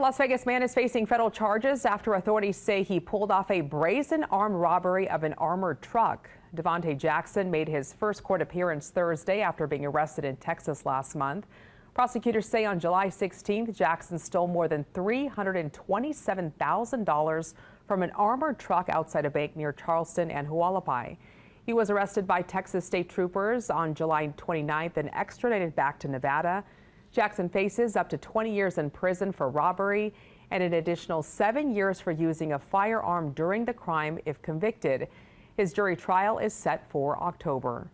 Las Vegas man is facing federal charges after authorities say he pulled off a brazen armed robbery of an armored truck. Devontae Jackson made his first court appearance Thursday after being arrested in Texas last month. Prosecutors say on July 16th, Jackson stole more than $327,000 from an armored truck outside a bank near Charleston and Hualapai. He was arrested by Texas state troopers on July 29th and extradited back to Nevada. Jackson faces up to 20 years in prison for robbery and an additional 7 years for using a firearm during the crime if convicted. His jury trial is set for October.